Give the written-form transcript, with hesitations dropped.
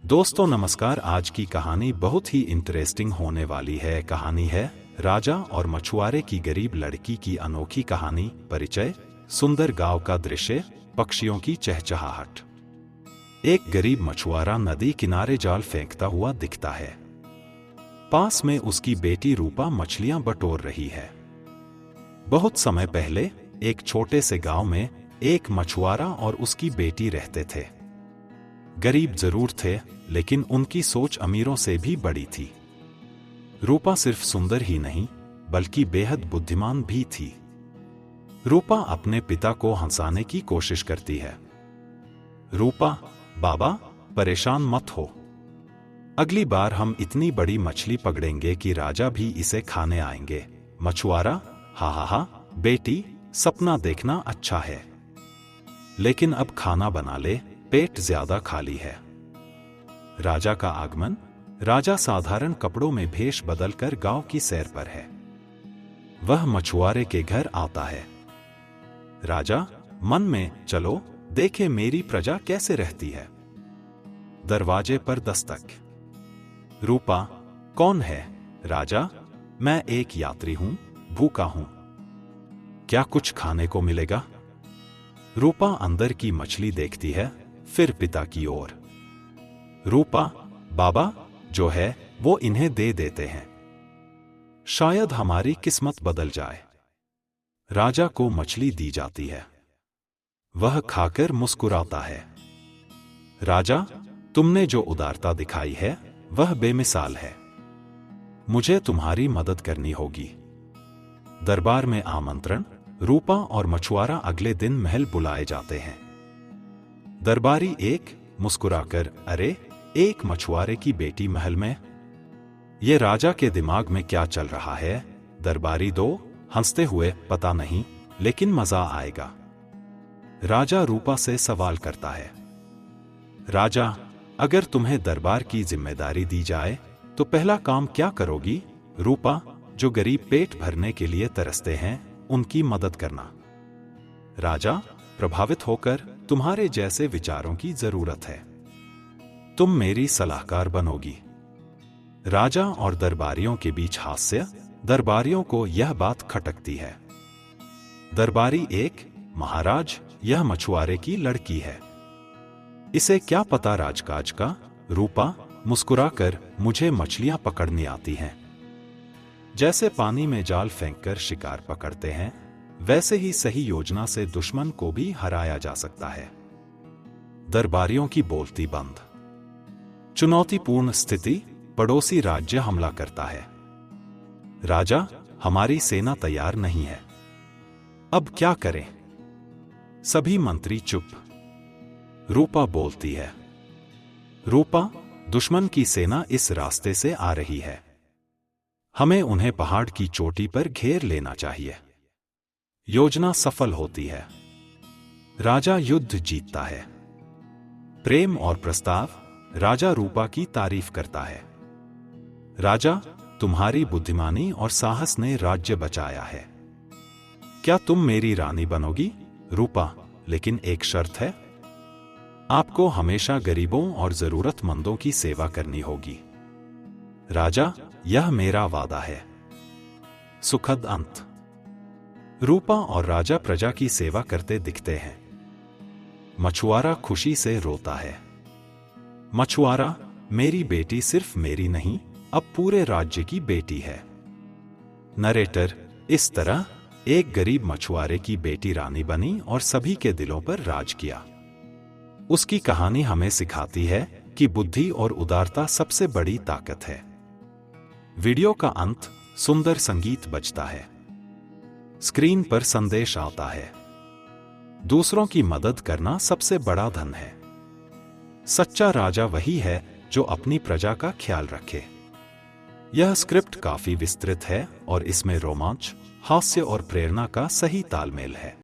दोस्तों नमस्कार। आज की कहानी बहुत ही इंटरेस्टिंग होने वाली है। कहानी है राजा और मछुआरे की गरीब लड़की की अनोखी कहानी। परिचय, सुंदर गांव का दृश्य, पक्षियों की चहचहाहट। एक गरीब मछुआरा नदी किनारे जाल फेंकता हुआ दिखता है। पास में उसकी बेटी रूपा मछलियां बटोर रही है। बहुत समय पहले एक छोटे से गांव में एक मछुआरा और उसकी बेटी रहते थे। गरीब जरूर थे, लेकिन उनकी सोच अमीरों से भी बड़ी थी। रूपा सिर्फ सुंदर ही नहीं, बल्कि बेहद बुद्धिमान भी थी। रूपा अपने पिता को हंसाने की कोशिश करती है। रूपा, बाबा, परेशान मत हो। अगली बार हम इतनी बड़ी मछली पकड़ेंगे कि राजा भी इसे खाने आएंगे। मछुआरा, हा हा हा, बेटी, सपना देखना अच्छा है, लेकिन अब खाना बना ले, पेट ज्यादा खाली है। राजा का आगमन। राजा साधारण कपड़ों में भेष बदलकर गांव की सैर पर है। वह मछुआरे के घर आता है। राजा मन में, चलो देखे मेरी प्रजा कैसे रहती है। दरवाजे पर दस्तक। रूपा, कौन है? राजा, मैं एक यात्री हूं, भूखा हूं। क्या कुछ खाने को मिलेगा? रूपा अंदर की मछली देखती है, फिर पिता की ओर। रूपा, बाबा, जो है वो इन्हें दे देते हैं, शायद हमारी किस्मत बदल जाए। राजा को मछली दी जाती है। वह खाकर मुस्कुराता है। राजा, तुमने जो उदारता दिखाई है वह बेमिसाल है। मुझे तुम्हारी मदद करनी होगी। दरबार में आमंत्रण। रूपा और मछुआरा अगले दिन महल बुलाए जाते हैं। दरबारी एक, मुस्कुराकर, अरे, एक मछुआरे की बेटी महल में? ये राजा के दिमाग में क्या चल रहा है? दरबारी दो, हंसते हुए, पता नहीं, लेकिन मजा आएगा। राजा रूपा से सवाल करता है। राजा, अगर तुम्हें दरबार की जिम्मेदारी दी जाए तो पहला काम क्या करोगी? रूपा, जो गरीब पेट भरने के लिए तरसते हैं उनकी मदद करना। राजा, प्रभावित होकर, तुम्हारे जैसे विचारों की जरूरत है। तुम मेरी सलाहकार बनोगी। राजा और दरबारियों के बीच हास्य। दरबारियों को यह बात खटकती है। दरबारी एक, महाराज, यह मछुआरे की लड़की है, इसे क्या पता राजकाज का? रूपा मुस्कुराकर, मुझे मछलियां पकड़नी आती हैं। जैसे पानी में जाल फेंककर शिकार पकड़ते हैं, वैसे ही सही योजना से दुश्मन को भी हराया जा सकता है। दरबारियों की बोलती बंद। चुनौतीपूर्ण स्थिति। पड़ोसी राज्य हमला करता है। राजा, हमारी सेना तैयार नहीं है, अब क्या करें? सभी मंत्री चुप। रूपा बोलती है। रूपा, दुश्मन की सेना इस रास्ते से आ रही है, हमें उन्हें पहाड़ की चोटी पर घेर लेना चाहिए। योजना सफल होती है। राजा युद्ध जीतता है। प्रेम और प्रस्ताव। राजा रूपा की तारीफ करता है। राजा, तुम्हारी बुद्धिमानी और साहस ने राज्य बचाया है। क्या तुम मेरी रानी बनोगी? रूपा, लेकिन एक शर्त है, आपको हमेशा गरीबों और जरूरतमंदों की सेवा करनी होगी। राजा, यह मेरा वादा है। सुखद अंत। रूपा और राजा प्रजा की सेवा करते दिखते हैं। मछुआरा खुशी से रोता है। मछुआरा, मेरी बेटी सिर्फ मेरी नहीं, अब पूरे राज्य की बेटी है। नरेटर, इस तरह एक गरीब मछुआरे की बेटी रानी बनी और सभी के दिलों पर राज किया। उसकी कहानी हमें सिखाती है कि बुद्धि और उदारता सबसे बड़ी ताकत है। वीडियो का अंत। सुंदर संगीत बजता है। स्क्रीन पर संदेश आता है। दूसरों की मदद करना सबसे बड़ा धन है। सच्चा राजा वही है जो अपनी प्रजा का ख्याल रखे। यह स्क्रिप्ट काफी विस्तृत है और इसमें रोमांच, हास्य और प्रेरणा का सही तालमेल है।